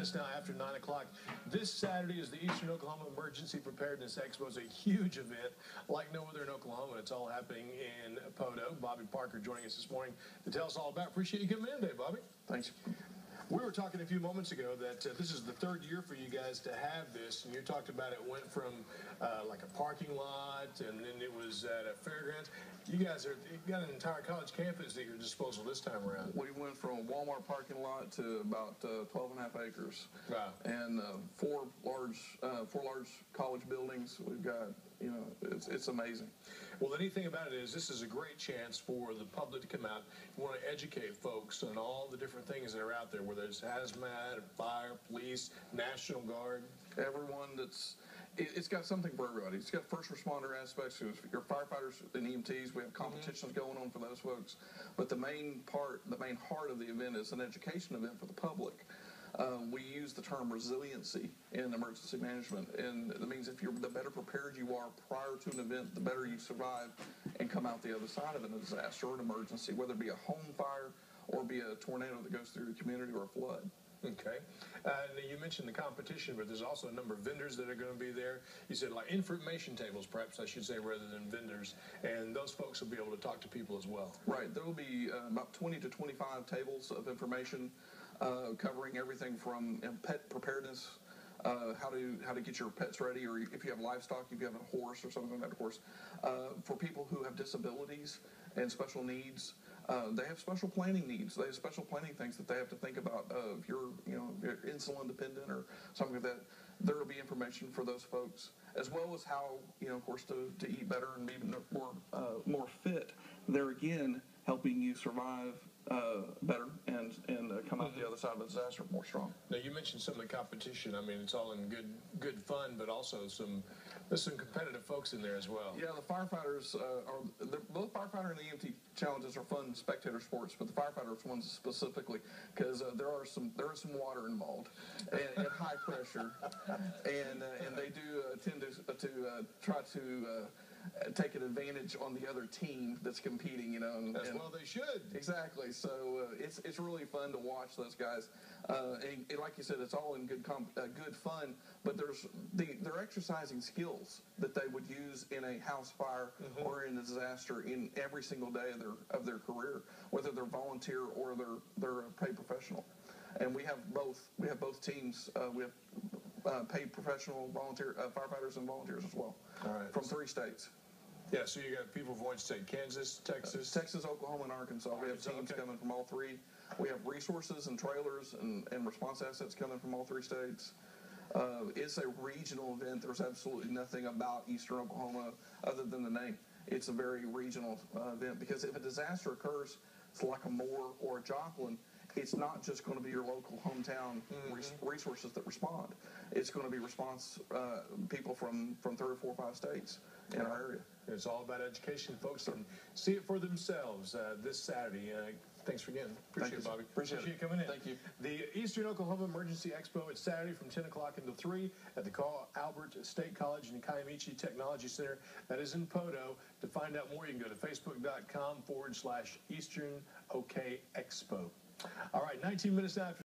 minutes now after 9 o'clock. This Saturday is the Eastern Oklahoma Emergency Preparedness Expo. It's a huge event like no other in Oklahoma. It's all happening in Poteau. Bobby Parker joining us this morning to tell us all about it. Appreciate you coming in today, Bobby. Thanks. We were talking a few moments ago that this is the third year for you guys to have this, and you talked about it went from like a parking lot, and then it was at a fairgrounds. You guys got an entire college campus at your disposal this time around. We went from a Walmart parking lot to about 12 and a half acres. Wow. And four large college buildings. We've got, it's amazing. Well, the neat thing about it is this is a great chance for the public to come out. You want to educate folks on all the different things that are out there, whether it's hazmat, fire, police, National Guard. Everyone it's got something for everybody. It's got first responder aspects. Your firefighters and EMTs, we have competitions going on for those folks. But the main heart of the event is an education event for the public. We use the term resiliency in emergency management, and that means the better prepared you are prior to an event, the better you survive and come out the other side of a disaster or an emergency, whether it be a home fire or be a tornado that goes through the community or a flood. Okay. You mentioned the competition, but there's also a number of vendors that are going to be there. You said like information tables, perhaps I should say, rather than vendors, and those folks will be able to talk to people as well. Right. There will be about 20 to 25 tables of information covering everything from pet preparedness, how to get your pets ready, or if you have livestock, if you have a horse or something like that, of course. For people who have disabilities and special needs, they have special planning needs. They have special planning things that they have to think about. If you're insulin dependent or something like that, there will be information for those folks, as well as how, of course, to eat better and be more fit. There again, helping you survive better and come out the other side of a disaster more strong. Now, you mentioned some of the competition. I mean, it's all in good fun, but also there's some competitive folks in there as well. Yeah, the firefighters both firefighter and EMT challenges are fun spectator sports, but the firefighters ones specifically, because there is some water involved and high pressure, and they do tend to try to take an advantage on the other team that's competing, As well they should. Exactly. So it's really fun to watch those guys. And like you said, it's all in good fun, but they're exercising skills that they would use in a house fire or in a disaster in every single day of their career, whether they're volunteer or they're a paid professional. And we have both teams. We have paid professional volunteer firefighters and volunteers as well. All right. From 3 states. Yeah, so you got people from each state: Kansas, Texas, Oklahoma, and Arkansas. We have teams coming from all 3. We have resources and trailers and response assets coming from all 3 states. It's a regional event. There's absolutely nothing about Eastern Oklahoma other than the name. It's a very regional event, because if a disaster occurs, it's like a Moore or a Joplin, it's not just going to be your local hometown resources that respond. It's going to be response people from 3 or 4 or 5 states in our area. It's all about education, folks, and see it for themselves this Saturday. Thanks again. Appreciate it, Bobby. Appreciate you coming in. Thank you. The Eastern Oklahoma Emergency Expo, it's Saturday from 10 o'clock until 3 at the Carl Albert State College and Kiamichi Technology Center. That is in Poteau. To find out more, you can go to facebook.com/Eastern OK Expo. All right, 19 minutes after.